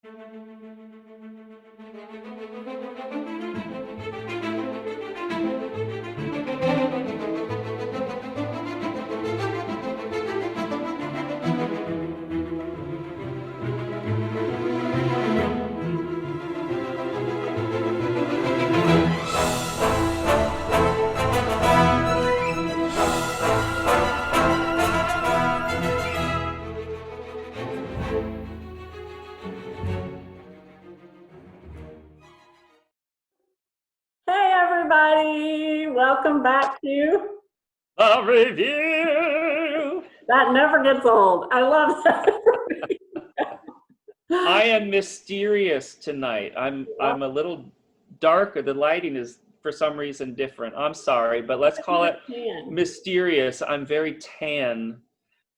Hey everybody, welcome back to A review. That Never Gets Old. I love that. I am mysterious tonight. I'm a little darker. The lighting is for some reason different. I'm sorry, but let's call it mysterious. I'm very tan,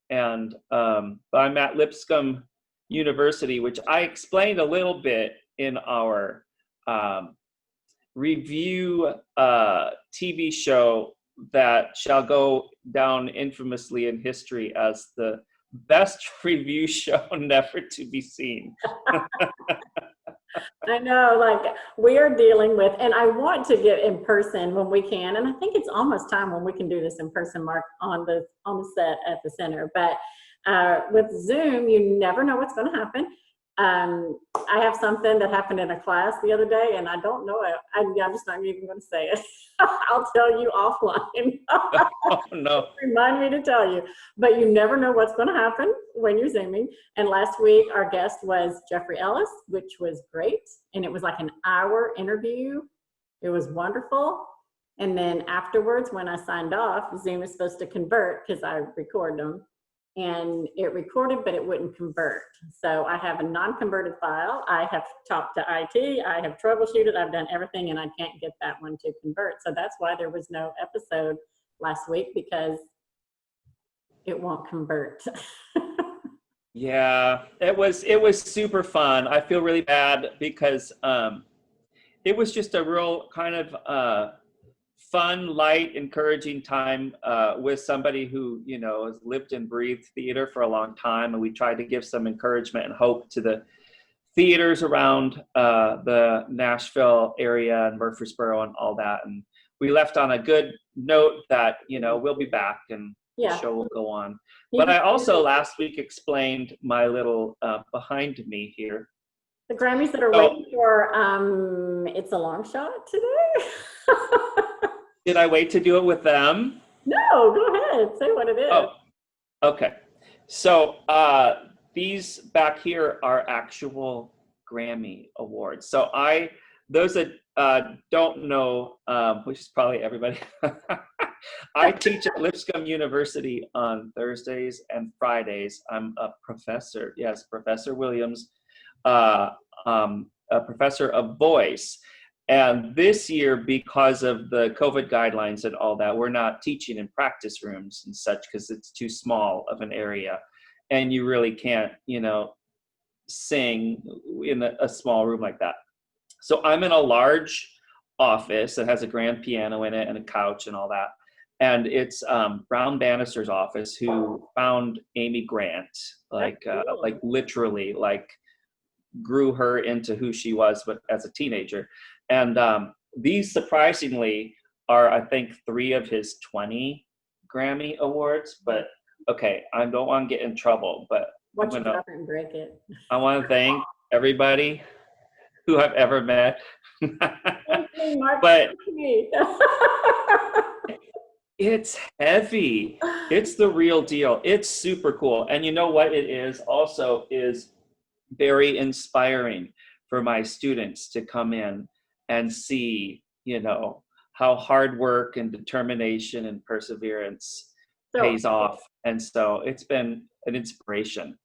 and I'm at Lipscomb University, which I explained a little bit in our review TV show that shall go down infamously in history as the best review show never to be seen. I know, like we are dealing with, and I want to get in person when we can, and I think it's almost time when we can do this in person, Mark, on the set at the center. But with Zoom, you never know what's going to happen. I have something that happened in a class the other day, and I don't know it. I'm just not even going to say it. I'll tell you offline. Oh no! Remind me to tell you. But you never know what's going to happen when you're Zooming. And last week, our guest was Jeffrey Ellis, which was great. And it was like an hour interview. It was wonderful. And then afterwards, when I signed off, Zoom is supposed to convert because I record them. And it recorded, but it wouldn't convert. So I have a non-converted file. I have talked to IT. I have troubleshooted. I've done everything, and I can't get that one to convert. So that's why there was no episode last week, because it won't convert. Yeah, it was super fun. I feel really bad because it was just a real kind of fun, light, encouraging time with somebody who, you know, has lived and breathed theater for a long time. And we tried to give some encouragement and hope to the theaters around the Nashville area and Murfreesboro and all that. And we left on a good note that, you know, we'll be back and the show will go on. But I also last week explained my little behind me here. The Grammys that are waiting for It's a Long Shot today. Did I wait to do it with them? No, go ahead. Say what it is. Oh, okay. So these back here are actual Grammy Awards. So those that don't know, which is probably everybody, I teach at Lipscomb University on Thursdays and Fridays. I'm a professor. Yes, Professor Williams, a professor of voice. And this year, because of the COVID guidelines and all that, we're not teaching in practice rooms and such because it's too small of an area. And you really can't, you know, sing in a small room like that. So I'm in a large office that has a grand piano in it and a couch and all that. And it's Brown Bannister's office, who found Amy Grant, like literally, like grew her into who she was, but as a teenager. And these surprisingly are, I think, 3 of his 20 Grammy Awards. But okay, I don't want to get in trouble, but watch it up and break it. I want to thank everybody who I've ever met. But it's heavy. It's the real deal. It's super cool. And you know what it is also is very inspiring for my students to come in and see, you know, how hard work and determination and perseverance pays off. And so it's been an inspiration.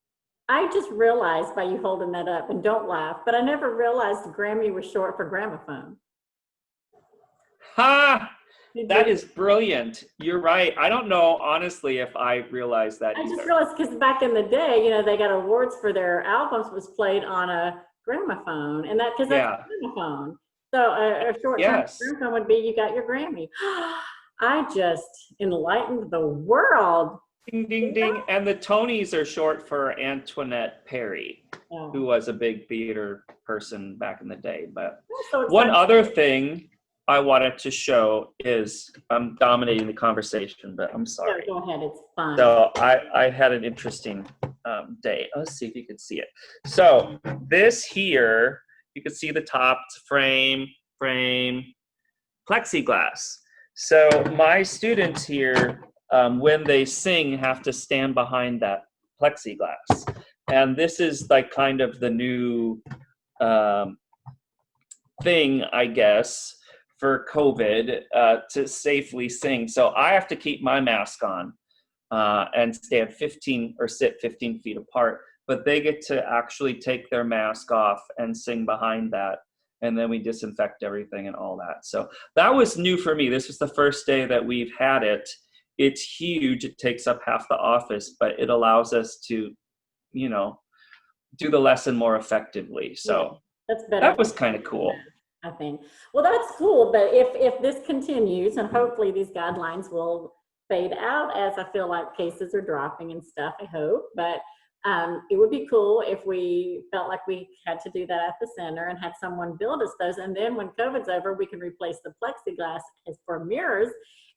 I just realized by you holding that up, and don't laugh, but I never realized Grammy was short for gramophone. Ha! That is brilliant. You're right. I don't know, honestly, if I realized that either. I just realized because back in the day, you know, they got awards for their albums was played on a gramophone, and that's a gramophone. So a short gramophone would be you got your Grammy. I just enlightened the world. Ding, ding, ding. And the Tonys are short for Antoinette Perry, who was a big theater person back in the day. But one other thing I wanted to show is, I'm dominating the conversation, but I'm sorry. No, go ahead, it's fine. So I had an interesting day. Let's see if you can see it. So this here, you can see the top frame, plexiglass. So my students here, when they sing, have to stand behind that plexiglass. And this is like kind of the new thing, I guess, for COVID to safely sing. So I have to keep my mask on and stand 15 or sit 15 feet apart, but they get to actually take their mask off and sing behind that. And then we disinfect everything and all that. So that was new for me. This was the first day that we've had it. It's huge. It takes up half the office, but it allows us to, you know, do the lesson more effectively. So that's better. That was kind of cool. I think. Well, that's cool. But if this continues, and hopefully these guidelines will fade out as I feel like cases are dropping and stuff, I hope. But it would be cool if we felt like we had to do that at the center and had someone build us those. And then when COVID's over, we can replace the plexiglass as for mirrors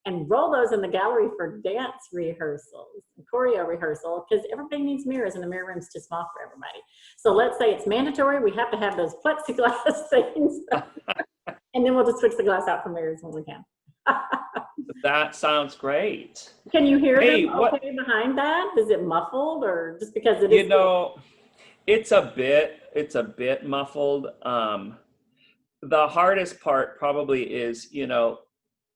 and roll those in the gallery for dance rehearsals, choreo rehearsal, because everybody needs mirrors and the mirror room's too small for everybody. So let's say it's mandatory. We have to have those plexiglass things. And then we'll just switch the glass out for mirrors when we can. That sounds great. Can you hear them okay behind that? Is it muffled or just because it is? You know, it's a bit muffled. The hardest part probably is, you know,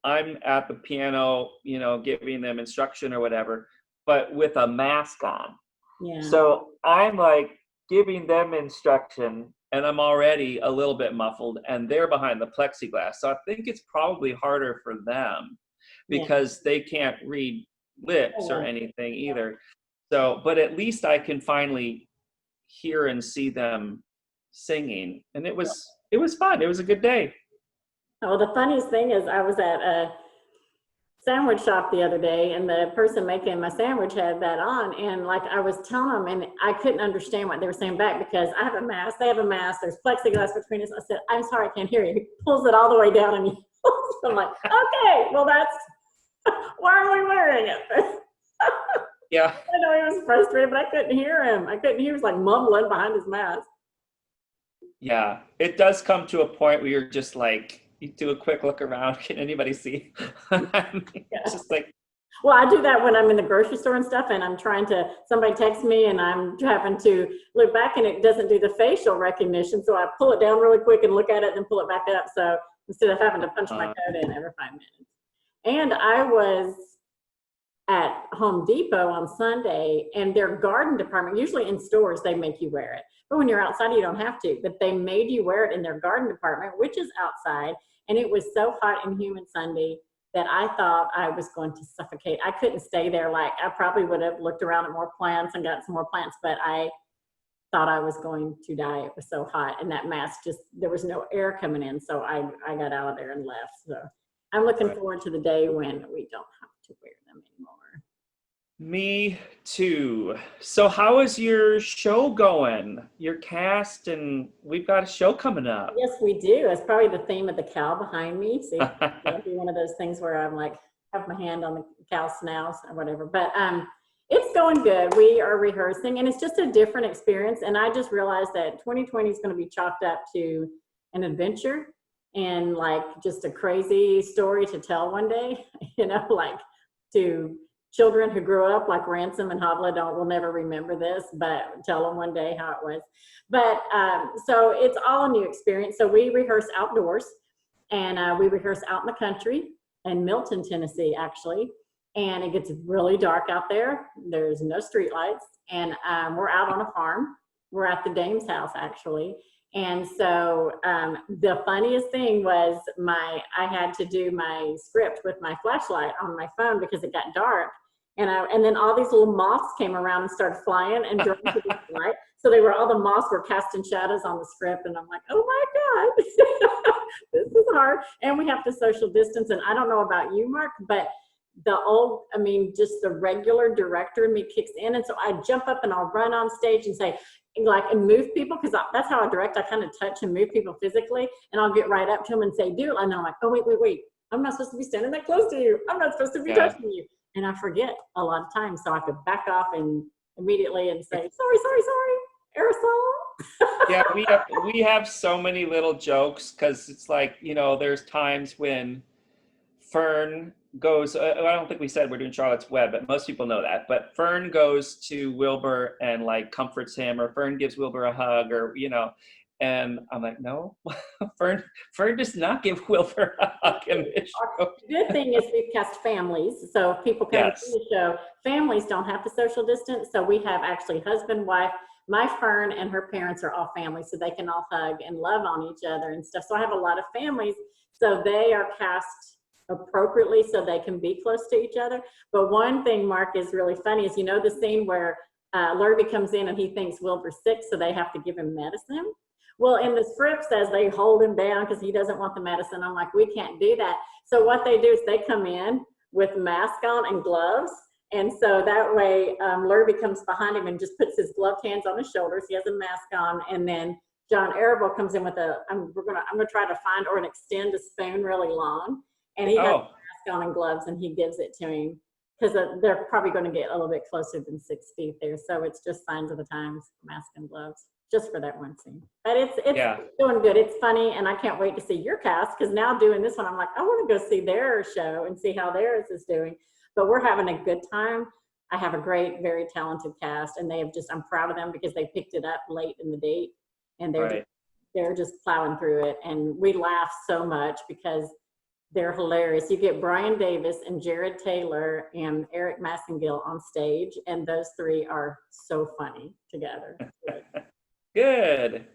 I'm at the piano, you know, giving them instruction or whatever, but with a mask on. Yeah. So I'm like giving them instruction and I'm already a little bit muffled and they're behind the plexiglass. So I think it's probably harder for them because they can't read lips or anything either. So, but at least I can finally hear and see them singing. And it was fun. It was a good day. Oh, the funniest thing is I was at a sandwich shop the other day and the person making my sandwich had that on, and like I was telling them and I couldn't understand what they were saying back because I have a mask, they have a mask, there's plexiglass between us. I said, I'm sorry, I can't hear you. He pulls it all the way down and I'm like, okay, well that's, why are we wearing it? Yeah. I know he was frustrated, but I couldn't hear him. He was like mumbling behind his mask. Yeah, it does come to a point where you're just like, you do a quick look around, can anybody see? It's just like, well, I do that when I'm in the grocery store and stuff and I'm trying to, somebody texts me and I'm having to look back and it doesn't do the facial recognition. So I pull it down really quick and look at it and then pull it back up. So instead of having to punch my code in every 5 minutes. And I was at Home Depot on Sunday and their garden department, usually in stores, they make you wear it. But when you're outside, you don't have to. But they made you wear it in their garden department, which is outside. And it was so hot and humid Sunday that I thought I was going to suffocate. I couldn't stay there. Like I probably would have looked around at more plants and got some more plants, but I thought I was going to die. It was so hot. And that mask just, there was no air coming in. So I got out of there and left. So I'm looking forward to the day when we don't have to wear them anymore. Me too. So how is your show going? Your cast, and we've got a show coming up. Yes, we do. It's probably the theme of the cow behind me. See, it'll be one of those things where I'm like, have my hand on the cow's snout or whatever. But it's going good. We are rehearsing and it's just a different experience. And I just realized that 2020 is going to be chalked up to an adventure and like just a crazy story to tell one day, you know, like to children who grew up like Ransom and Havla will never remember this, but tell them one day how it was. But so it's all a new experience. So we rehearse outdoors and we rehearse out in the country in Milton, Tennessee, actually. And it gets really dark out there. There's no street lights. And we're out on a farm. We're at the dame's house, actually. And so the funniest thing was I had to do my script with my flashlight on my phone because it got dark. And then all these little moths came around and started flying and drawn to the light. So all the moths were casting shadows on the script. And I'm like, oh my God, this is hard. And we have to social distance. And I don't know about you, Mark, but just the regular director in me kicks in. And so I jump up and I'll run on stage and say, and move people, because that's how I direct. I kind of touch and move people physically, and I'll get right up to them and say, do it. And I'm like, oh, wait. I'm not supposed to be standing that close to you. I'm not supposed to be touching you. And I forget a lot of times. So I have to back off and immediately and say, sorry, aerosol. Yeah, we have so many little jokes, because it's like, there's times when Fern goes, I don't think we said we're doing Charlotte's Web, but most people know that. But Fern goes to Wilbur and like comforts him, or Fern gives Wilbur a hug, or, and I'm like, no, Fern does not give Wilbur a hug in this show. The good thing is we've cast families. So if people come to the show, families don't have to social distance. So we have actually husband, wife, my Fern and her parents are all family, so they can all hug and love on each other and stuff. So I have a lot of families. So they are cast appropriately so they can be close to each other. But one thing, Mark, is really funny is, the scene where Lurby comes in and he thinks Wilbur's sick, so they have to give him medicine. Well, in the script says they hold him down because he doesn't want the medicine. I'm like, we can't do that. So what they do is they come in with mask on and gloves. And so that way Lurby comes behind him and just puts his gloved hands on his shoulders. He has a mask on. And then John Arable comes in with I'm gonna try to find or extend a spoon really long. And he has a mask on and gloves, and he gives it to him because they're probably going to get a little bit closer than 6 feet there. So it's just signs of the times, mask and gloves, just for that one scene. But it's doing good. It's funny, and I can't wait to see your cast, because now doing this one, I'm like, I want to go see their show and see how theirs is doing. But we're having a good time. I have a great, very talented cast, and I'm proud of them because they picked it up late in the date, and they're just plowing through it. And we laugh so much because they're hilarious. You get Brian Davis and Jared Taylor and Eric Massengill on stage, and those three are so funny together. Good.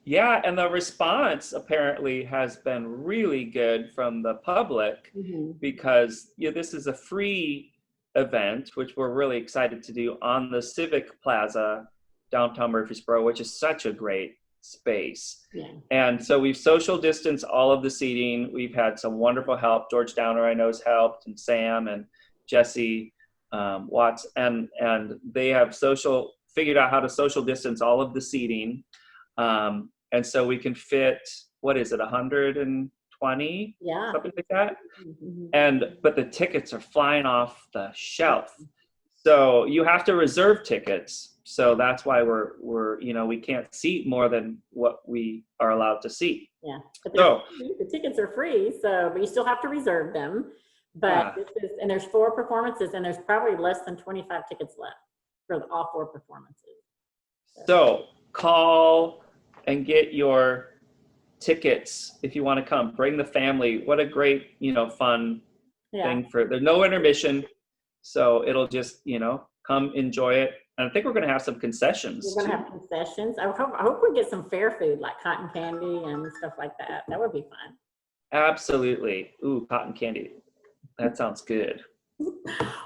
Yeah, and the response apparently has been really good from the public, because this is a free event, which we're really excited to do on the Civic Plaza, downtown Murfreesboro, which is such a great space. And so we've social distanced all of the seating. We've had some wonderful help. George Downer, I know, has helped, and Sam and Jesse Watts, and they have figured out how to social distance all of the seating. And so we can fit, what is it, 120? Yeah. Something like that. But the tickets are flying off the shelf. So you have to reserve tickets. So that's why we can't seat more than what we are allowed to seat. Yeah. But the tickets are free, but you still have to reserve them. But and there's 4 performances, and there's probably less than 25 tickets left for all 4 performances. So call and get your tickets if you want to come. Bring the family. What a great, fun thing there's no intermission. So it'll just, come enjoy it. And I think we're going to have some concessions. We're going to have concessions. I hope we get some fair food, like cotton candy and stuff like that. That would be fun. Absolutely. Ooh, cotton candy. That sounds good.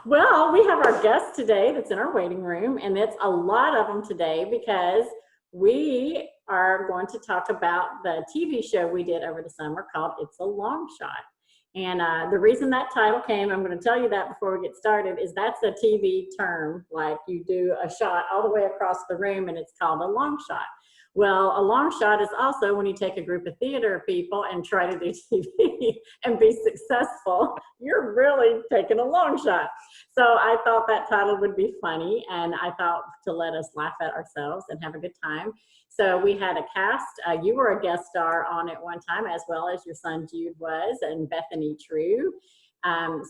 Well, we have our guest today that's in our waiting room, and it's a lot of them today because we are going to talk about the TV show we did over the summer called It's a Long Shot. And the reason that title came, I'm going to tell you that before we get started, is that's a TV term. Like, you do a shot all the way across the room, and it's called a long shot. Well, a long shot is also when you take a group of theater people and try to do TV and be successful. You're really taking a long shot. So I thought that title would be funny, and I thought to let us laugh at ourselves and have a good time. So we had a cast. You were a guest star on it one time, as well as your son Jude was, and Bethany True.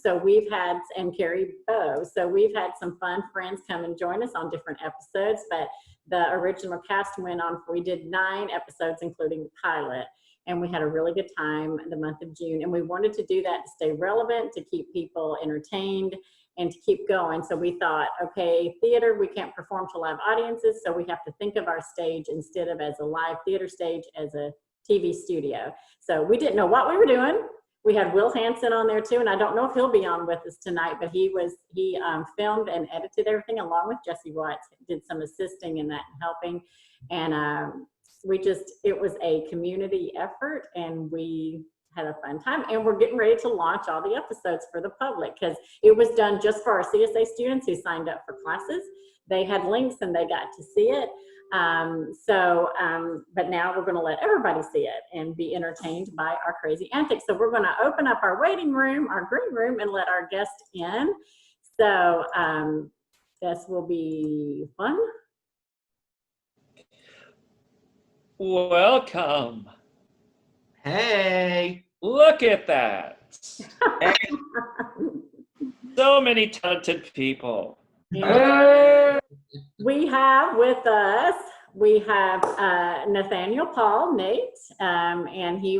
So we've had, and Carrie Bow. So we've had some fun friends come and join us on different episodes, but the original cast went on, we did 9 episodes, including the pilot, and we had a really good time in the month of June. And we wanted to do that to stay relevant, to keep people entertained, and to keep going. So we thought, okay, theater, we can't perform to live audiences, so we have to think of our stage instead of as a live theater stage, as a TV studio. So we didn't know what we were doing. We had Will Hansen on there too, and I don't know if he'll be on with us tonight, but he filmed and edited everything along with Jesse Watts, did some assisting in that and helping. And it was a community effort, and we had a fun time, and we're getting ready to launch all the episodes for the public because it was done just for our CSA students who signed up for classes. They had links and they got to see it. But now we're going to let everybody see it and be entertained by our crazy antics. So we're going to open up our waiting room, our green room, and let our guests in. So this will be fun. Welcome. Hey. Look at that. So many talented people. Yeah. We have with us, we have Nathaniel Paul, Nate, and he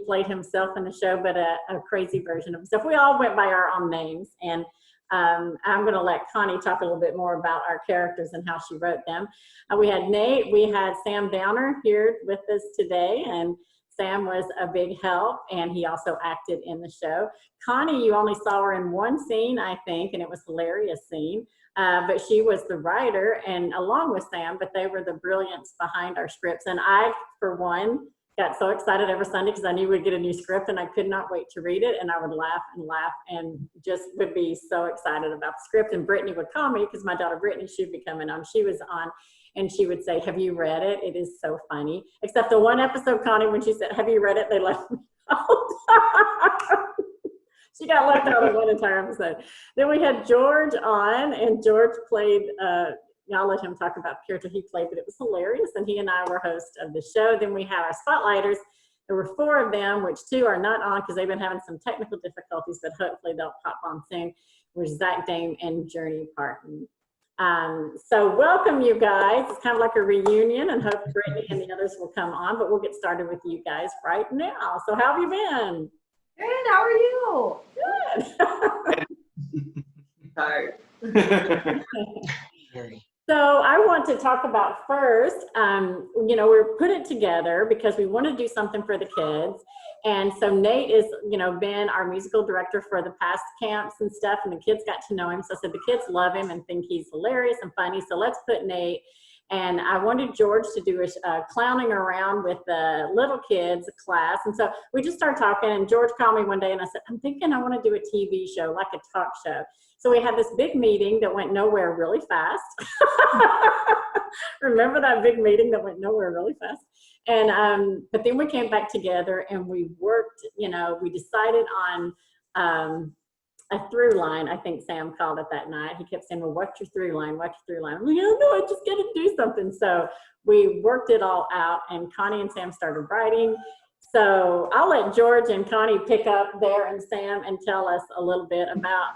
played himself in the show, but a crazy version of himself. We all went by our own names, and I'm going to let Connie talk a little bit more about our characters and how she wrote them. We had Nate, we had Sam Downer here with us today, and Sam was a big help, and he also acted in the show. Connie, you only saw her in one scene, I think, and it was a hilarious scene. But she was the writer, and along with Sam, but they were the brilliance behind our scripts. And I, for one, got so excited every Sunday because I knew we'd get a new script, and I could not wait to read it. And I would laugh and laugh and just would be so excited about the script. And Brittany would call me because my daughter Brittany, she'd be coming on. She was on, and she would say, "Have you read it? It is so funny." Except the one episode, Connie, when she said, "Have you read it?" they left me out. She got left out of one entire episode. Then we had George on, and George played, I'll let him talk about the character he played, but it was hilarious, and he and I were hosts of the show. Then we had our spotlighters. There were 4 of them, which 2 are not on because they've been having some technical difficulties, but hopefully they'll pop on soon, which is Zach Dame and Journey Parton. So welcome, you guys. It's kind of like a reunion, and hope Brittany and the others will come on, but we'll get started with you guys right now. So how have you been? Good, how are you? Good. Tired. So I want to talk about first, we're put it together because we want to do something for the kids. And so Nate is, been our musical director for the past camps and stuff, and the kids got to know him. So I said the kids love him and think he's hilarious and funny. So let's put Nate. And I wanted George to do a clowning around with the little kids class. And so we just started talking, and George called me one day and I said, I'm thinking I want to do a TV show, like a talk show. So we had this big meeting that went nowhere really fast. Remember that big meeting that went nowhere really fast? And, but then we came back together and we worked, we decided on, a through line, I think Sam called it that night. He kept saying, well, what's your through line? What's your through line? I'm like, oh, no, I just got to do something. So we worked it all out, and Connie and Sam started writing. So I'll let George and Connie pick up there and Sam and tell us a little bit about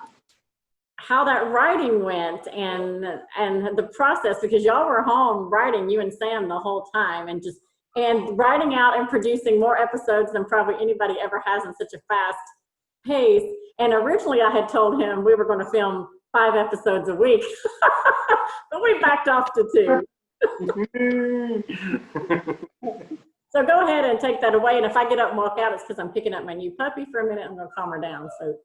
how that writing went and the process, because y'all were home writing, you and Sam, the whole time, and writing out and producing more episodes than probably anybody ever has in such a fast pace. And originally I had told him we were going to film 5 episodes a week, but we backed off to 2. So go ahead and take that away. And if I get up and walk out, it's because I'm picking up my new puppy for a minute. I'm going to calm her down. So,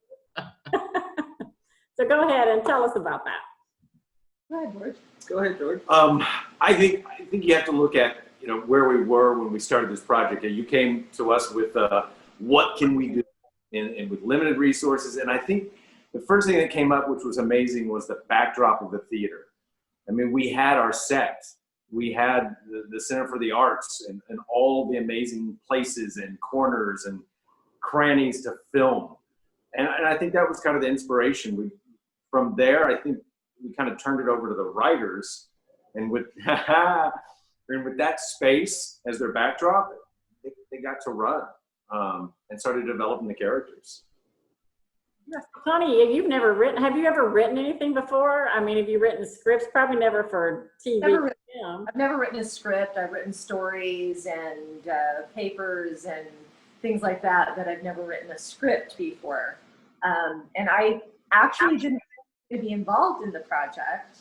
so go ahead and tell us about that. Go ahead, George. Go ahead, George. I think you have to look at where we were when we started this project. You came to us with what can we do, and with limited resources. And I think the first thing that came up, which was amazing, was the backdrop of the theater. I mean, we had our set, we had the Center for the Arts, and all the amazing places and corners and crannies to film. And I think that was kind of the inspiration. From there, I think we kind of turned it over to the writers, and with that space as their backdrop, they got to run and started developing the characters. Connie, have you ever written anything before? I mean, have you written scripts? Probably never for TV. I've never written a script. I've written stories and papers and things like that, but I've never written a script before. And I actually didn't want to be involved in the project.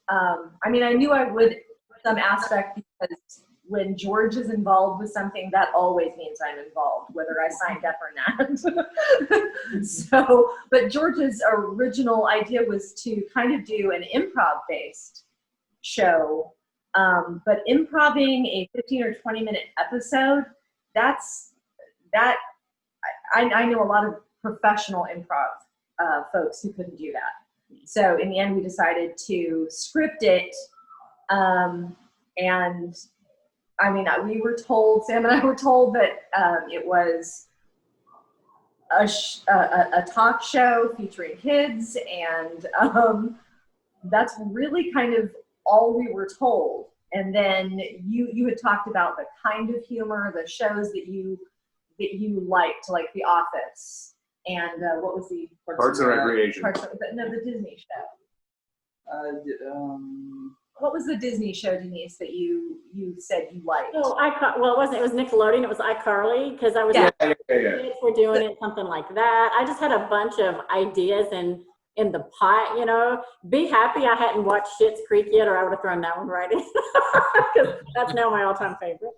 I mean, I knew I would some aspect, because when George is involved with something, that always means I'm involved, whether I signed up or not. So, but George's original idea was to kind of do an improv-based show, but improving a 15 or 20-minute episode, that I know a lot of professional improv folks who couldn't do that. So in the end, we decided to script it. And I mean, we were told, Sam and I were told that it was a talk show featuring kids, and that's really kind of all we were told. And then you had talked about the kind of humor, the shows that you liked, like The Office, and what was the Parks and Recreation. The Disney show. What was the Disney show, Denise, that you said you liked? Oh, well, it was Nickelodeon. It was iCarly, because I was kids were doing it, something like that. I just had a bunch of ideas in the pot, you know. Be happy I hadn't watched Schitt's Creek yet, or I would have thrown that one right in, because that's now my all-time favorite.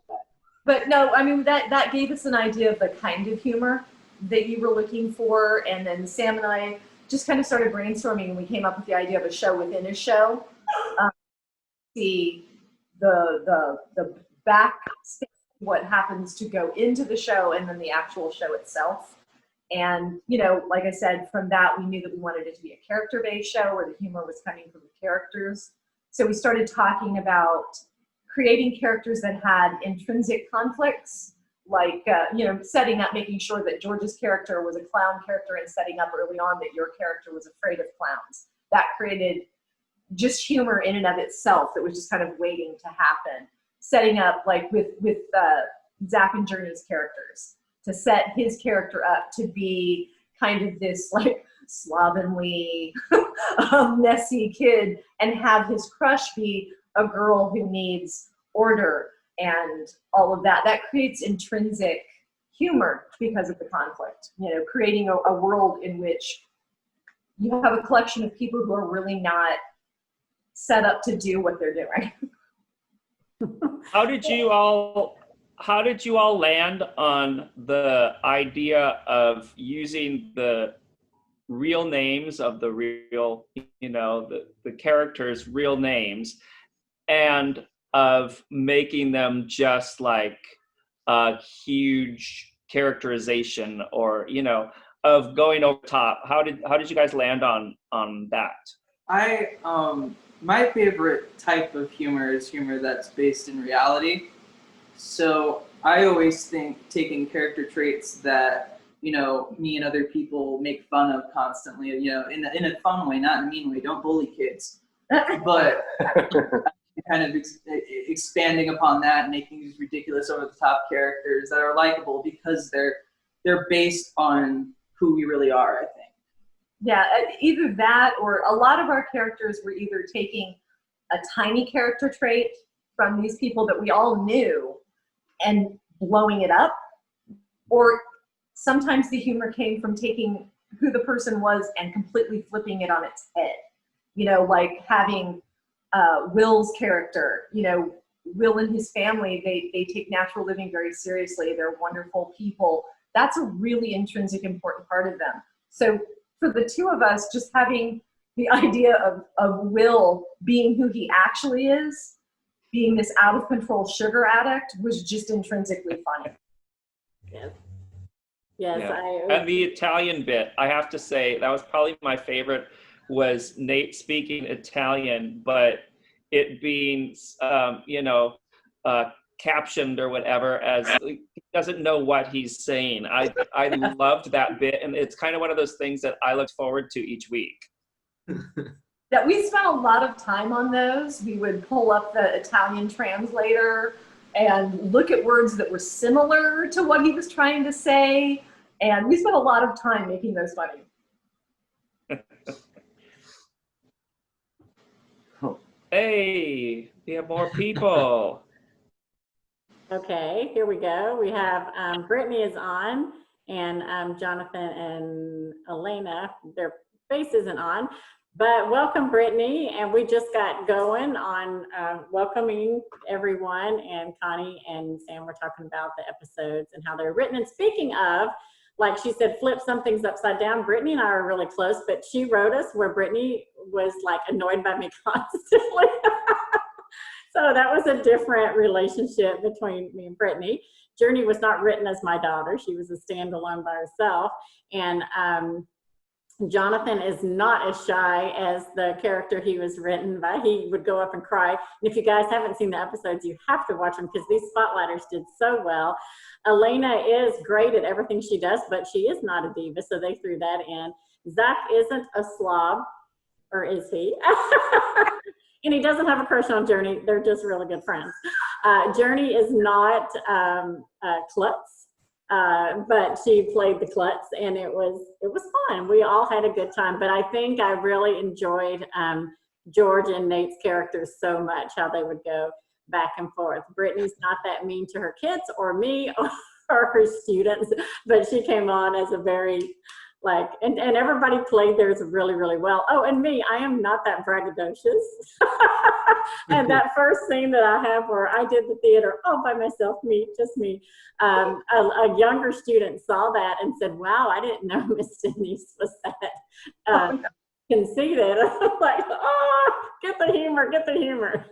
But no, I mean, that gave us an idea of the kind of humor that you were looking for, and then Sam and I just kind of started brainstorming, and we came up with the idea of a show within a show. See the back, what happens to go into the show, and then the actual show itself. And, you know, like I said, from that, we knew that we wanted it to be a character-based show where the humor was coming from the characters. So we started talking about creating characters that had intrinsic conflicts, like, you know, setting up, making sure that George's character was a clown character, and setting up early on that your character was afraid of clowns. That created just humor in and of itself that was just kind of waiting to happen. Setting up, like with Zach and Journey's characters, to set his character up to be kind of this like slovenly, messy kid, and have his crush be a girl who needs order and all of that. That creates intrinsic humor because of the conflict, you know, creating a world in which you have a collection of people who are really not set up to do what they're doing. How did you all land on the idea of using the real names of the real, you know, the characters' real names, and of making them just like a huge characterization, or, you know, of going over top? How did you guys land on that? My favorite type of humor is humor that's based in reality. So I always think taking character traits that, you know, me and other people make fun of constantly, you know, in a fun way, not in a mean way. Don't bully kids, but kind of expanding upon that and making these ridiculous, over-the-top characters that are likable because they're based on who we really are, I think. Yeah, either that, or a lot of our characters were either taking a tiny character trait from these people that we all knew and blowing it up, or sometimes the humor came from taking who the person was and completely flipping it on its head. You know, like having Will's character, you know, Will and his family, they take natural living very seriously. They're wonderful people. That's a really intrinsic, important part of them. So for the two of us, just having the idea of Will being who he actually is, being this out of control sugar addict, was just intrinsically funny. Yes. Yeah. And the Italian bit, I have to say, that was probably my favorite, was Nate speaking Italian, but it being, you know, captioned or whatever as he doesn't know what he's saying. I loved that bit, and it's kind of one of those things that I look forward to each week. That we spent a lot of time on those. We would pull up the Italian translator and look at words that were similar to what he was trying to say, and we spent a lot of time making those funny. Hey, we have more people. Okay, here we go. We have Brittany is on, and Jonathan and Elena, their face isn't on, but welcome, Brittany. And we just got going on welcoming everyone, and Connie and Sam were talking about the episodes and how they're written. And speaking of, like she said, flip some things upside down. Brittany and I are really close, but she wrote us where Brittany was like annoyed by me constantly. So that was a different relationship between me and Brittany. Journey was not written as my daughter. She was a standalone by herself. And Jonathan is not as shy as the character he was written by. He would go up and cry. And if you guys haven't seen the episodes, you have to watch them because these spotlighters did so well. Elena is great at everything she does, but she is not a diva, so they threw that in. Zach isn't a slob, or is he? And he doesn't have a crush on Journey. They're just really good friends. Journey is not klutz, but she played the klutz, and it was fun. We all had a good time, but I think I really enjoyed George and Nate's characters so much, how they would go back and forth. Brittany's not that mean to her kids or me or her students, but she came on as a very and everybody played theirs really, really well. Oh, and me, I am not that braggadocious. And that first scene that I have where I did the theater all by myself, just me, a younger student saw that and said, wow, I didn't know Miss Denise was that conceited. I'm like, oh, get the humor.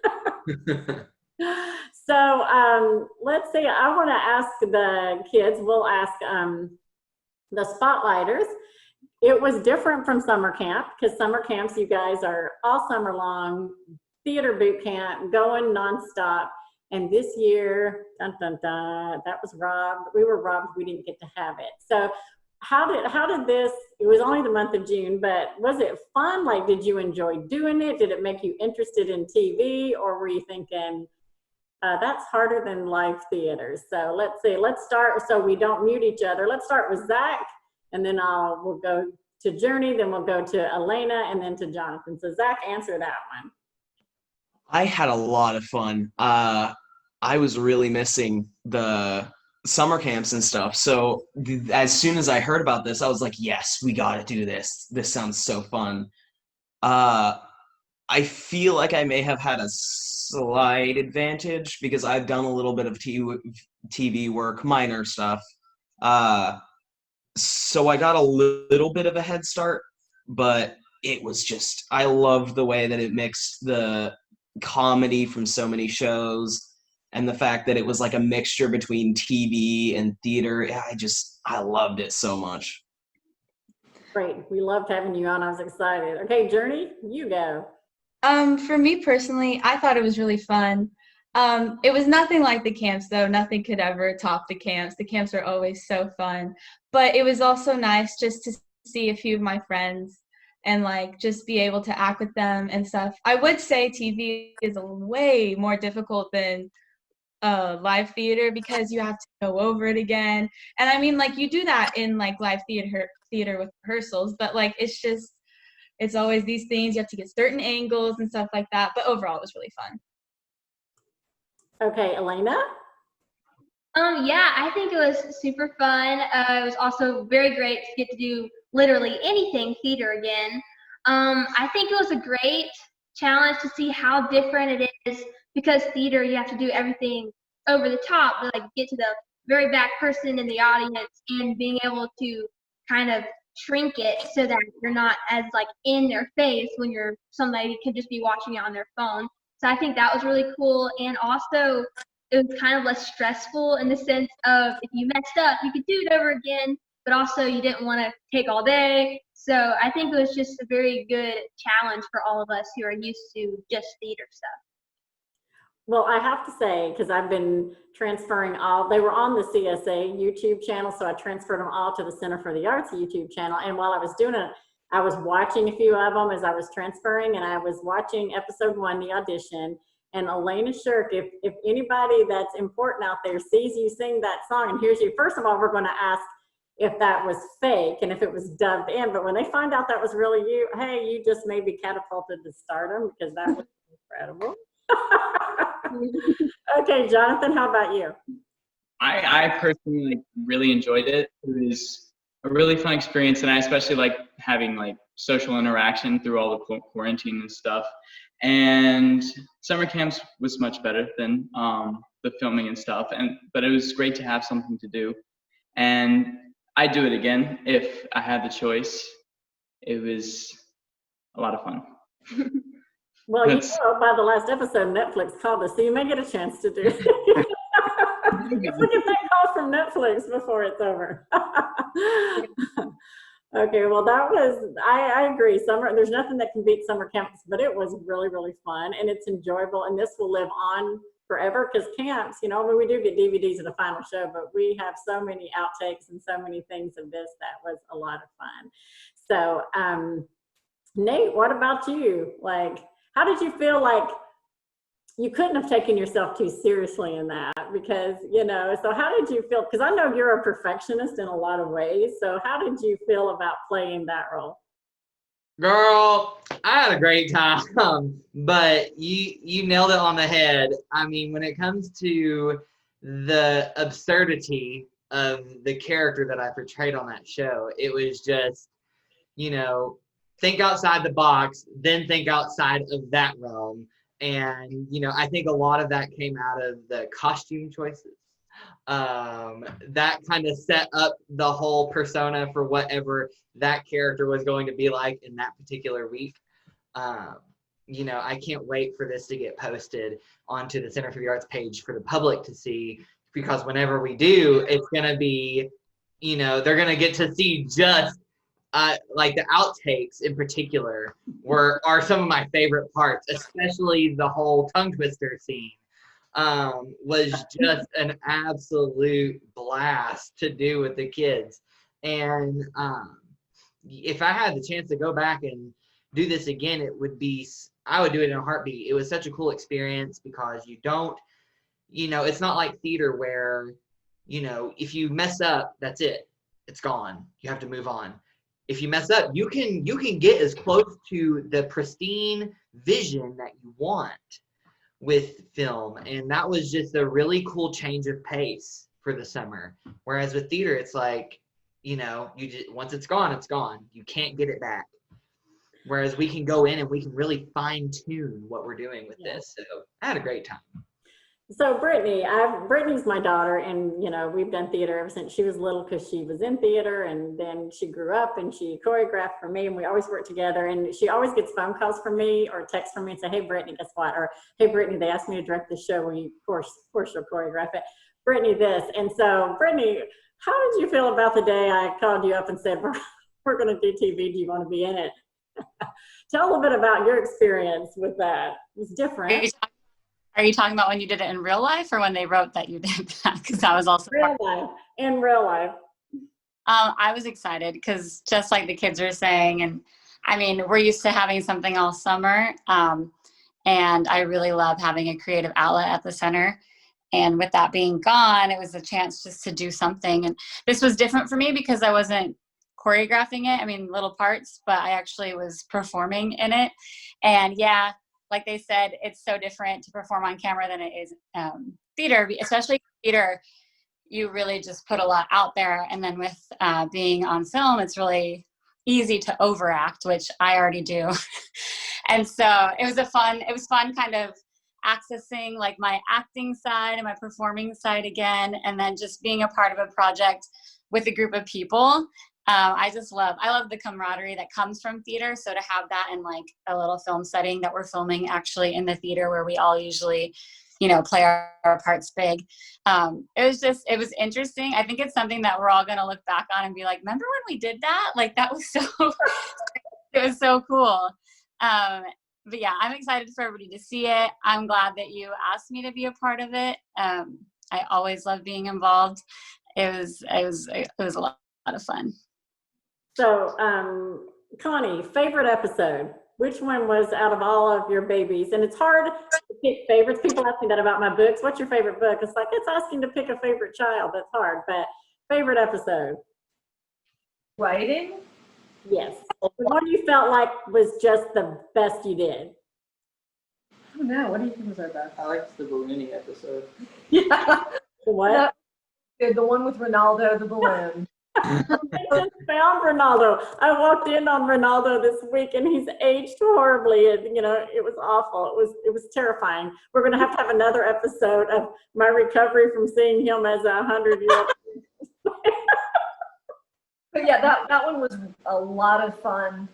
So let's see, I want to ask the kids, we'll ask the spotlighters. It was different from summer camp because summer camps, you guys are all summer long, theater boot camp, going nonstop. And this year, dun, dun, dun, that was robbed. We were robbed. We didn't get to have it. So how did this, it was only the month of June, but was it fun? Like, did you enjoy doing it? Did it make you interested in TV? Or were you thinking, that's harder than live theater? So let's see, let's start so we don't mute each other. Let's start with Zach, and then we'll go to Journey, then we'll go to Elena, and then to Jonathan. So Zach, answer that one. I had a lot of fun. I was really missing the summer camps and stuff. So as soon as I heard about this, I was like, yes, we got to do this. This sounds so fun. I feel like I may have had a slight advantage because I've done a little bit of TV work, minor stuff. So I got a little bit of a head start, but it was just, I loved the way that it mixed the comedy from so many shows and the fact that it was like a mixture between TV and theater. I loved it so much. Great. We loved having you on. I was excited. Okay, Journey, you go. For me personally, I thought it was really fun. It was nothing like the camps, though. Nothing could ever top the camps. The camps are always so fun. But it was also nice just to see a few of my friends and just be able to act with them and stuff. I would say TV is way more difficult than live theater because you have to go over it again. And I mean, you do that in live theater with rehearsals, but it's always these things. You have to get certain angles and stuff like that. But overall, it was really fun. Okay, Elena? Yeah, I think it was super fun. It was also very great to get to do literally anything theater again. I think it was a great challenge to see how different it is because theater, you have to do everything over the top, but get to the very back person in the audience and being able to kind of shrink it so that you're not as in their face when somebody could just be watching it on their phone. So I think that was really cool. And also it was kind of less stressful in the sense of if you messed up, you could do it over again, but also you didn't want to take all day. So I think it was just a very good challenge for all of us who are used to just theater stuff. Well, I have to say, because I've been transferring they were on the CSA YouTube channel, so I transferred them all to the Center for the Arts YouTube channel. And while I was doing it, I was watching a few of them as I was transferring, and I was watching episode 1, the audition. And Elena Shirk, if anybody that's important out there sees you sing that song and hears you, first of all, we're going to ask if that was fake and if it was dubbed in. But when they find out that was really you, hey, you just may be catapulted to stardom because that was incredible. Okay, Jonathan, how about you? I personally really enjoyed it. It was a really fun experience, and I especially like having social interaction through all the quarantine and stuff. And summer camps was much better than the filming and stuff, but it was great to have something to do. And I'd do it again if I had the choice. It was a lot of fun. Well, you That's- know, by the last episode, Netflix called us, so you may get a chance to do it. If we get that call from Netflix before it's over. Okay, well, that was, I agree. Summer, there's nothing that can beat summer camps, but it was really, really fun and it's enjoyable. And this will live on forever because camps, you know, I mean, we do get DVDs of the final show, but we have so many outtakes and so many things of this that was a lot of fun. So, Nate, what about you? Like, how did you feel like you couldn't have taken yourself too seriously in that? Because, you know, so how did you feel? Because I know you're a perfectionist in a lot of ways. So how did you feel about playing that role? Girl, I had a great time, but you nailed it on the head. I mean, when it comes to the absurdity of the character that I portrayed on that show, it was just, you know, think outside the box, then think outside of that realm. And, you know, I think a lot of that came out of the costume choices. That kind of set up the whole persona for whatever that character was going to be like in that particular week. You know, I can't wait for this to get posted onto the Center for the Arts page for the public to see, because whenever we do, it's going to be, you know, they're going to get to see just like the outtakes in particular are some of my favorite parts, especially the whole tongue twister scene. Was just an absolute blast to do with the kids. And if I had the chance to go back and do this again, I would do it in a heartbeat. It was such a cool experience because you don't, you know, it's not like theater where, you know, if you mess up, that's it. It's gone. You have to move on. If you mess up, you can get as close to the pristine vision that you want with film. And that was just a really cool change of pace for the summer. Whereas with theater, it's like, you know, you just, once it's gone, it's gone. You can't get it back. Whereas we can go in and we can really fine tune what we're doing with this. So I had a great time. So Brittany's my daughter, and you know, we've done theater ever since she was little because she was in theater, and then she grew up and she choreographed for me, and we always work together. And she always gets phone calls from me or texts from me and say, "Hey Brittany, guess what?" Or "Hey Brittany, they asked me to direct this show. Will you, of course you'll choreograph it." Brittany, this. And so Brittany, how did you feel about the day I called you up and said, we're going to do TV. Do you want to be in it? Tell a little bit about your experience with that. It was different. Are you talking about when you did it in real life or when they wrote that you did that? Because I was also in real life. I was excited because just like the kids were saying, and I mean, we're used to having something all summer, and I really love having a creative outlet at the center. And with that being gone, it was a chance just to do something. And this was different for me because I wasn't choreographing it. I mean, little parts, but I actually was performing in it. And yeah, like they said, it's so different to perform on camera than it is theater, especially theater. You really just put a lot out there. And then with being on film, it's really easy to overact, which I already do. And so it was fun kind of accessing like my acting side and my performing side again. And then just being a part of a project with a group of people. I love the camaraderie that comes from theater. So to have that in like a little film setting that we're filming actually in the theater where we all usually, you know, play our parts big. It was interesting. I think it's something that we're all going to look back on and be like, remember when we did that? Like that was it was so cool. But yeah, I'm excited for everybody to see it. I'm glad that you asked me to be a part of it. I always love being involved. It was a lot of fun. So, Connie, favorite episode? Which one was out of all of your babies? And it's hard to pick favorites. People ask me that about my books. What's your favorite book? It's like, it's asking to pick a favorite child. That's hard. But favorite episode? Writing? Yes. The one you felt like was just the best you did. I don't know. What do you think was our best? I liked the Bellini episode. Yeah. What? The one with Ronaldo, the balloon. I just found Ronaldo. I walked in on Ronaldo this week and he's aged horribly, and you know, it was awful. It was terrifying. We're gonna have another episode of my recovery from seeing him as 100-year-old. But yeah, that one was a lot of fun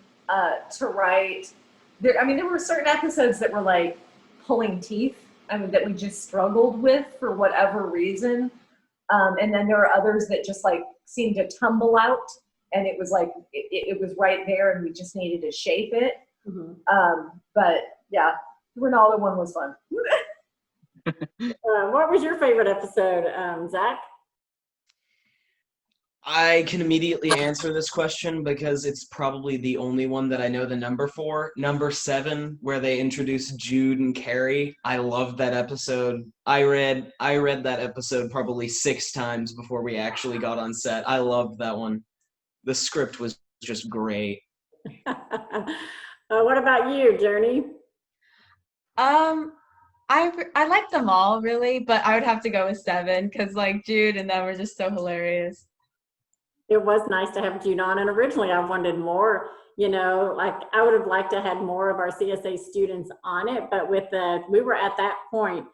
to write. there were certain episodes that were like pulling teeth. I mean, that we just struggled with for whatever reason. And then there are others that just like seemed to tumble out, and it was like it was right there, and we just needed to shape it. But yeah, the Ronaldo one was fun. What was your favorite episode, Zach? I can immediately answer this question because it's probably the only one that I know the number for. Number 7, where they introduced Jude and Carrie. I loved that episode. I read that episode probably 6 times before we actually got on set. I loved that one. The script was just great. What about you, Journey? I like them all really, but I would have to go with 7 because like Jude and them were just so hilarious. It was nice to have Jude on, and originally I wanted more, like I would have liked to have had more of our CSA students on it, but we were at that point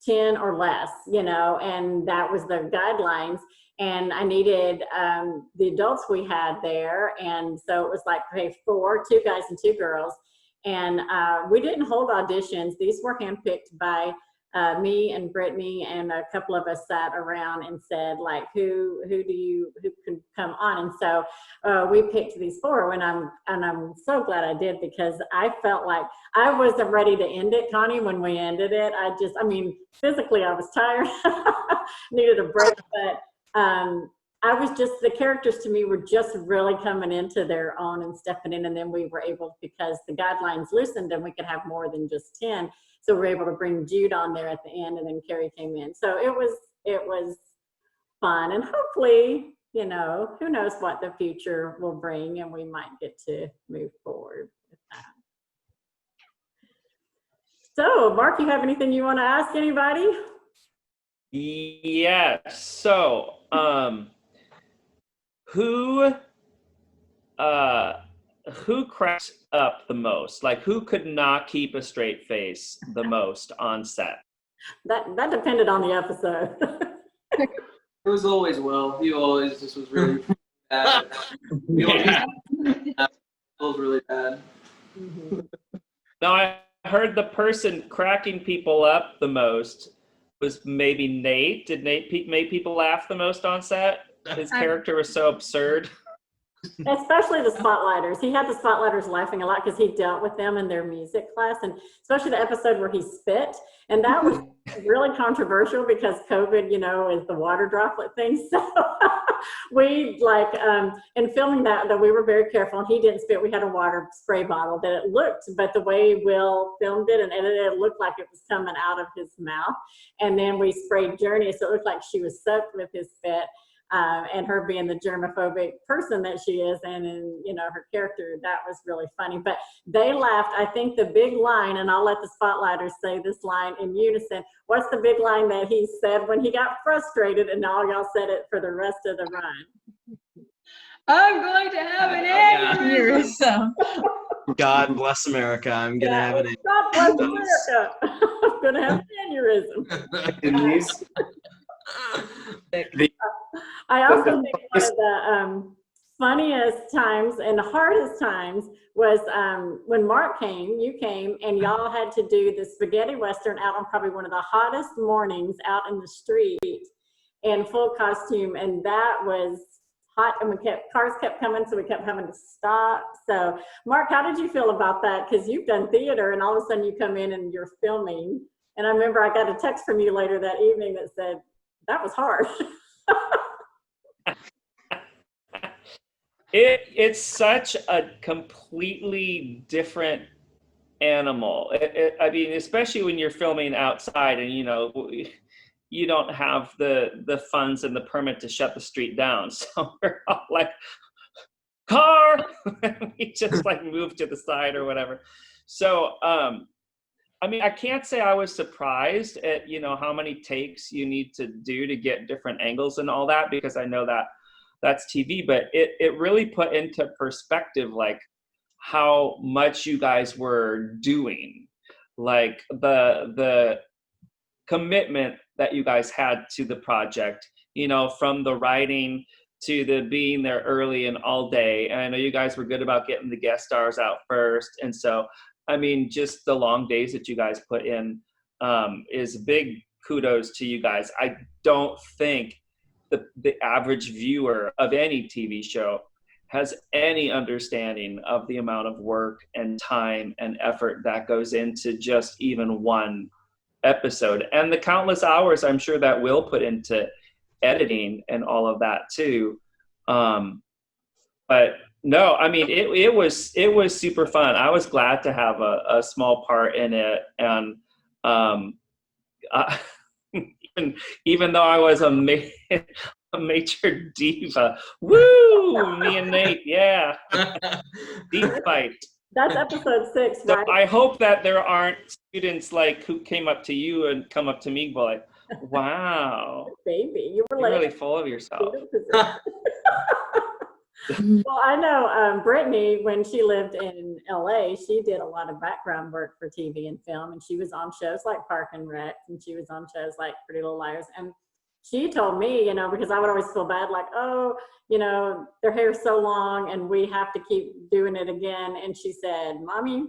10 or less, and that was the guidelines, and I needed the adults we had there, and so it was like, okay, 4, 2 guys and 2 girls, and we didn't hold auditions. These were handpicked by me and Brittany, and a couple of us sat around and said, like, who can come on? And so we picked these 4, and I'm so glad I did, because I felt like I wasn't ready to end it, Connie, when we ended it. Physically I was tired, needed a break, but the characters to me were just really coming into their own and stepping in, and then we were able, because the guidelines loosened and we could have more than just 10. So we were able to bring Jude on there at the end, and then Carrie came in. So it was fun, and hopefully, who knows what the future will bring, and we might get to move forward with that. So, Mark, you have anything you want to ask anybody? Yes. So, who cracks up the most? Like, who could not keep a straight face the most on set? That depended on the episode. It was always Will. He always just was really bad. It was really bad. Now, I heard the person cracking people up the most was maybe Nate. Did Nate make people laugh the most on set? His character was so absurd. Especially the Spotlighters. He had the Spotlighters laughing a lot because he dealt with them in their music class, and especially the episode where he spit. And that was really controversial because COVID, is the water droplet thing. So we in filming that we were very careful, and he didn't spit. We had a water spray bottle that it looked, but the way Will filmed it and edited it looked like it was coming out of his mouth. And then we sprayed Journey, so it looked like she was soaked with his spit. And her being the germophobic person that she is, and her character, that was really funny. But they laughed. I think the big line, and I'll let the Spotlighters say this line in unison. What's the big line that he said when he got frustrated, and all y'all said it for the rest of the run? I'm going to have an aneurysm. God bless America. I'm gonna have an aneurysm. God bless America. I'm gonna have an aneurysm. Denise? I also think one of the funniest times and hardest times was when Mark came, you came, and y'all had to do the spaghetti western out on probably one of the hottest mornings out in the street in full costume, and that was hot, and cars kept coming, so we kept having to stop. So, Mark, how did you feel about that? Because you've done theater, and all of a sudden you come in and you're filming. And I remember I got a text from you later that evening that said, that was hard. It's such a completely different animal. I mean, especially when you're filming outside, and you don't have the funds and the permit to shut the street down. So we're all like, car! We just move to the side or whatever. So, I mean, I can't say I was surprised at, how many takes you need to do to get different angles and all that, because I know that that's TV, but it really put into perspective, how much you guys were doing, the commitment that you guys had to the project, from the writing to the being there early and all day. And I know you guys were good about getting the guest stars out first. And so I mean, just the long days that you guys put in is big kudos to you guys. I don't think the average viewer of any TV show has any understanding of the amount of work and time and effort that goes into just even one episode, and the countless hours I'm sure that Will put into editing and all of that too. But no, I mean, it was super fun. I was glad to have a small part in it, and even though I was a major diva, woo, me and Nate, yeah, deep fight. That's episode 6, So right? I hope that there aren't students like who came up to you and come up to me like, wow, Baby, you were you're really late. full of yourself. Well, I know Brittany, when she lived in LA, she did a lot of background work for TV and film, and she was on shows like Park and Rec, and she was on shows like Pretty Little Liars. And she told me, because I would always feel bad, like, oh, their hair's so long and we have to keep doing it again. And she said, Mommy,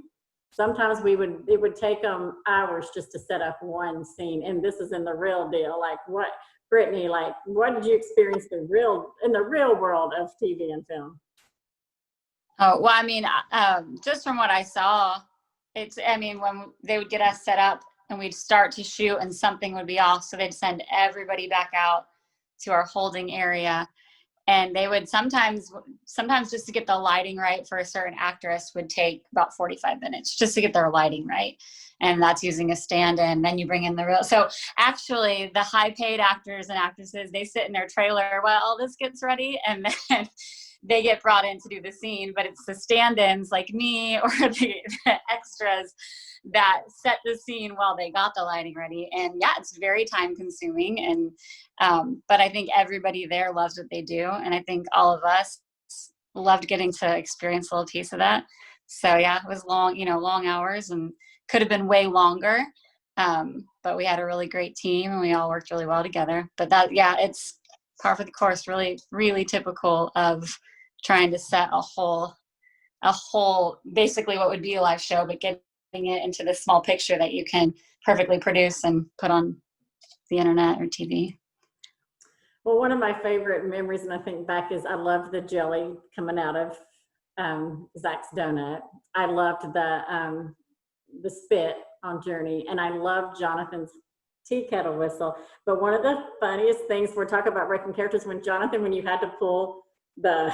sometimes it would take them hours just to set up one scene. And this is in the real deal. Like what, Brittany, like what did you experience in the real world of TV and film? Oh, well, I mean, just from what I saw, when they would get us set up and we'd start to shoot and something would be off, so they'd send everybody back out to our holding area. And they would sometimes just to get the lighting right for a certain actress would take about 45 minutes just to get their lighting right. And that's using a stand-in. Then you bring in the real. So actually the high paid actors and actresses, they sit in their trailer while all this gets ready, and then they get brought in to do the scene. But it's the stand-ins like me or the extras that set the scene while they got the lighting ready. And yeah, it's very time consuming. And but I think everybody there loves what they do. And I think all of us loved getting to experience a little piece of that. So yeah, it was long hours and could have been way longer. But we had a really great team and we all worked really well together. But it's par for the course, really, really typical of trying to set a whole, basically what would be a live show, but getting it into this small picture that you can perfectly produce and put on the internet or TV. Well, one of my favorite memories, and I think back, is I loved the jelly coming out of Zach's donut. I loved the spit on Journey, and I loved Jonathan's tea kettle whistle. But one of the funniest things, we're talking about breaking characters, when you had to pull the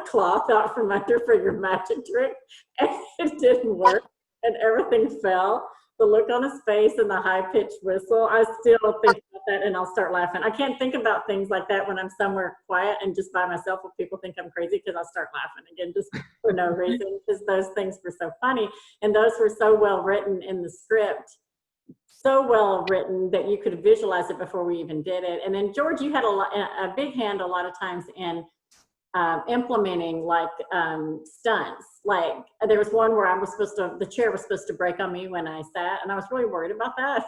cloth out from under for your magic trick, and it didn't work, and everything fell. The look on his face and the high-pitched whistle, I still think about that and I'll start laughing. I can't think about things like that when I'm somewhere quiet and just by myself where people think I'm crazy, because I'll start laughing again just for no reason, because those things were so funny. And those were so well written in the script, so well written that you could visualize it before we even did it. And then George, you had a big hand a lot of times in implementing like stunts. Like there was one where the chair was supposed to break on me when I sat, and I was really worried about that.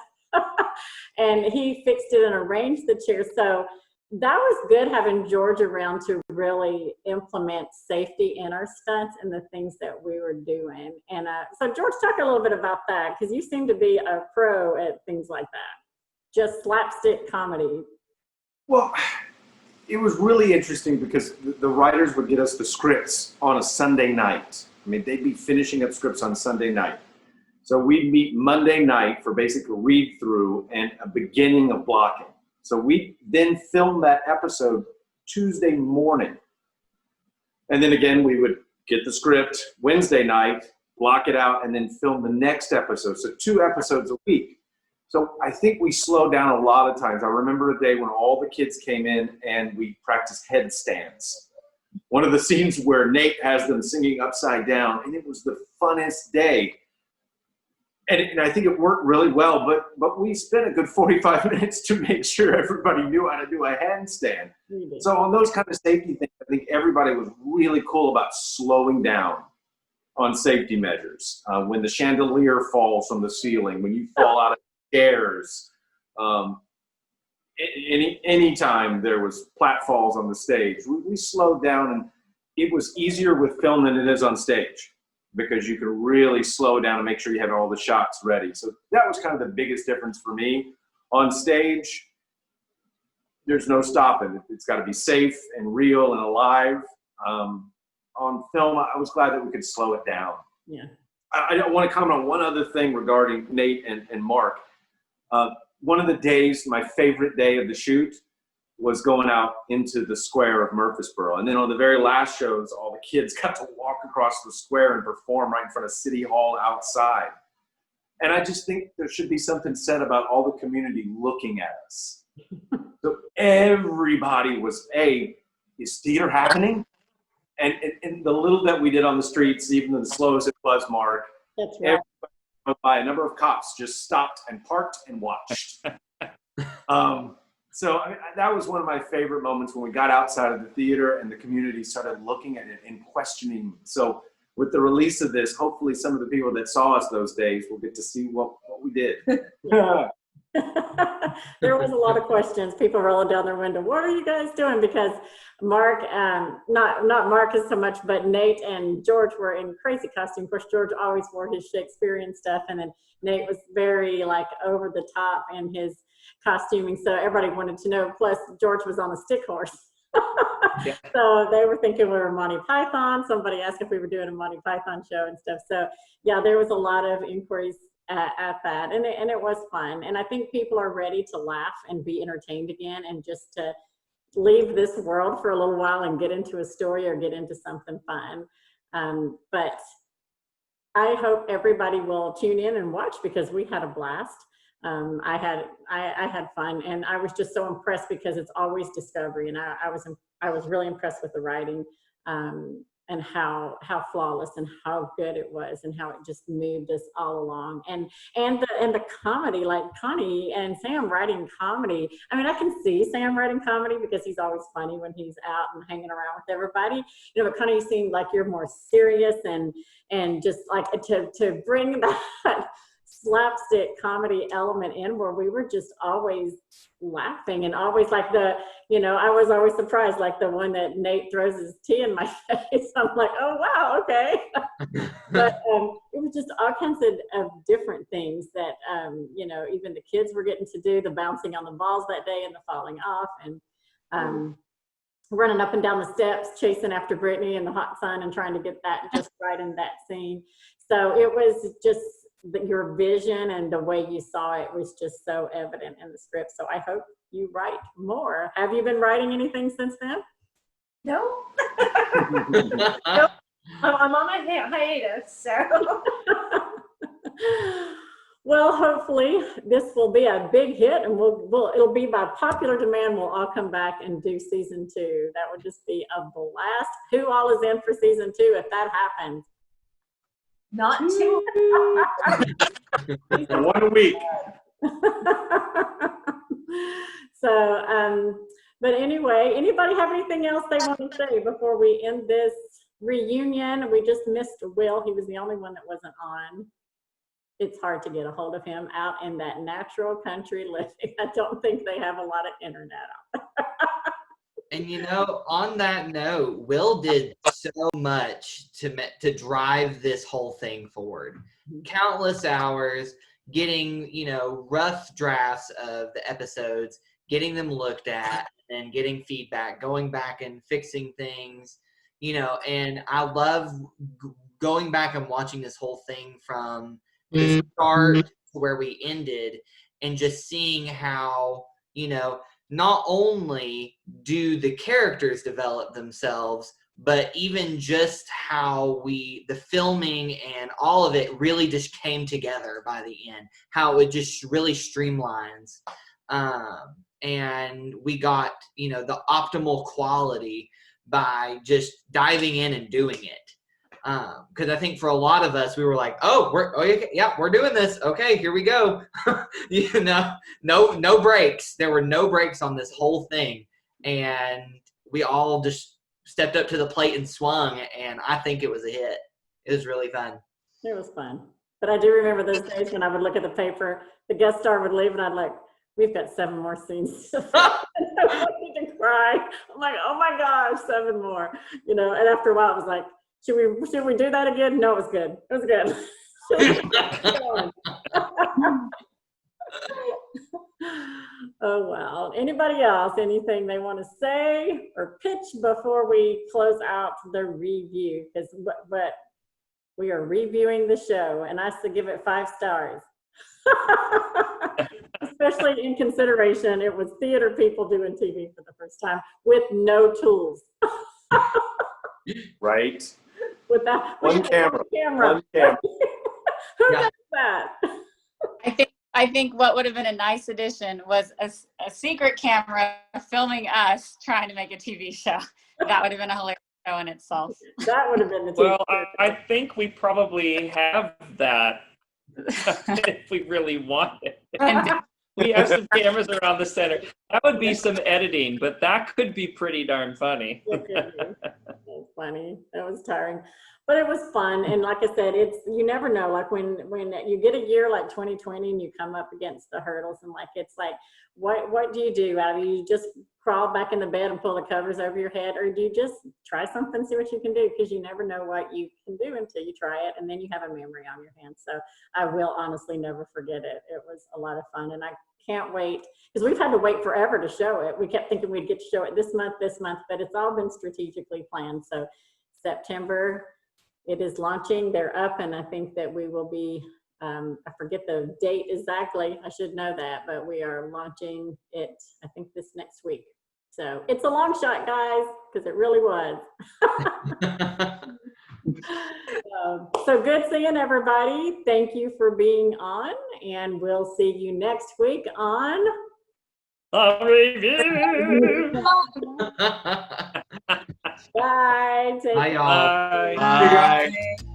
And he fixed it and arranged the chair. So that was good having George around to really implement safety in our stunts and the things that we were doing. And so George, talk a little bit about that, because you seem to be a pro at things like that, just slapstick comedy. Well, it was really interesting because the writers would get us the scripts on a Sunday night. I mean, they'd be finishing up scripts on Sunday night. So we'd meet Monday night for basically a read through and a beginning of blocking. So we then film that episode Tuesday morning. And then again, we would get the script Wednesday night, block it out, and then film the next episode. So 2 episodes a week. So I think we slowed down a lot of times. I remember a day when all the kids came in and we practiced headstands. One of the scenes where Nate has them singing upside down, and it was the funnest day. And I think it worked really well, but we spent a good 45 minutes to make sure everybody knew how to do a handstand. So on those kind of safety things, I think everybody was really cool about slowing down on safety measures. When the chandelier falls from the ceiling, when you fall out of chairs, anytime there was platfalls on the stage, we slowed down, and it was easier with film than it is on stage. because you can really slow down and make sure you have all the shots ready. So that was kind of the biggest difference for me. On stage, there's no stopping. It's got to be safe and real and alive. On film, I was glad that we could slow it down. Yeah. I want to comment on one other thing regarding Nate and Mark. One of the days, my favorite day of the shoot, was going out into the square of Murfreesboro. And then on the very last shows, all the kids got to walk across the square and perform right in front of City Hall outside. And I just think there should be something said about all the community looking at us. So everybody was, hey, is theater happening? And the little that we did on the streets, even the slow as it was, Mark, That's right. by a number of cops just stopped and parked and watched. So I mean, that was one of my favorite moments when we got outside of the theater and the community started looking at it and questioning. So with the release of this, hopefully some of the people that saw us those days will get to see what we did. There was a lot of questions. People rolling down their window. What are you guys doing? Because Mark, not Marcus so much, but Nate and George were in crazy costume. Of course, George always wore his Shakespearean stuff, and then Nate was very like over the top in his costuming. So everybody wanted to know. Plus, George was on a stick horse. Yeah. So they were thinking we were Monty Python. Somebody asked if we were doing a Monty Python show and stuff. So yeah, there was a lot of inquiries at that, and it was fun. And I think people are ready to laugh and be entertained again, and just to leave this world for a little while and get into a story or get into something fun. But I hope everybody will tune in and watch, because we had a blast. I had fun, and I was just so impressed because it's always discovery, and I was really impressed with the writing, and how flawless and how good it was, and how it just moved us all along, and the comedy, like Connie and Sam writing comedy. I mean, I can see Sam writing comedy because he's always funny when he's out and hanging around with everybody, you know, but Connie seemed like you're more serious, and just like to bring that slapstick comedy element in, where we were just always laughing, and always like I was always surprised, like the one that Nate throws his tea in my face. I'm like, oh wow, okay. But it was just all kinds of different things that even the kids were getting to do, the bouncing on the balls that day and the falling off, and running up and down the steps, chasing after Brittany in the hot sun and trying to get that just right in that scene. So it was just your vision and the way you saw it was just so evident in the script. So I hope you write more. Have you been writing anything since then? No. Nope. I'm on my hiatus, so. Well, hopefully this will be a big hit, and it'll be by popular demand. We'll all come back and do season 2. That would just be a blast. Who all is in for season 2 if that happens? Not too. One a week. So, but anyway, anybody have anything else they want to say before we end this reunion? We just missed Will. He was the only one that wasn't on. It's hard to get a hold of him out in that natural country living. I don't think they have a lot of internet out there. And on that note, Will did so much to drive this whole thing forward. Countless hours, getting rough drafts of the episodes, getting them looked at, and getting feedback, going back and fixing things, and I love going back and watching this whole thing from the start to where we ended, and just seeing how, not only do the characters develop themselves, but even just how the filming and all of it really just came together by the end, how it just really streamlines. And we got, the optimal quality by just diving in and doing it. Because I think for a lot of us, we were like, we're doing this. Okay, here we go. No breaks. There were no breaks on this whole thing. And we all just stepped up to the plate and swung. And I think it was a hit. It was really fun. It was fun. But I do remember those days when I would look at the paper, the guest star would leave, and I'd like, we've got 7 more scenes. I wanted to cry. I'm like, oh my gosh, 7 more. And after a while, it was like, Should we do that again? No, it was good. It was good. Oh, wow. Anybody else? Anything they want to say or pitch before we close out the review? Because but we are reviewing the show, and I still give it 5 stars. Especially in consideration, it was theater people doing TV for the first time with no tools. Right. With that One camera. One camera. Who does that? I think what would have been a nice addition was a secret camera filming us trying to make a TV show. That would have been a hilarious show in itself. That would have been the TV Well, show. I think we probably have that if we really want it. We have some cameras around the center. That would be some editing, but that could be pretty darn funny. It could be. That's funny. That was tiring, but it was fun. And like I said, you never know. Like when you get a year like 2020 and you come up against the hurdles, and like it's like, what do you do? Abby? You just crawl back in the bed and pull the covers over your head, or do you just try something, see what you can do? Because you never know what you can do until you try it, and then you have a memory on your hands. So I will honestly never forget it. It was a lot of fun, and I can't wait, because we've had to wait forever to show it. We kept thinking we'd get to show it this month, but it's all been strategically planned. So September, it is launching. They're up, and I think that we will be, I forget the date exactly. I should know that, but we are launching it, I think, this next week. So it's a long shot, guys, because it really was. So good seeing everybody. Thank you for being on, and we'll see you next week on A review. Bye. Take Bye, y'all. Bye. Bye.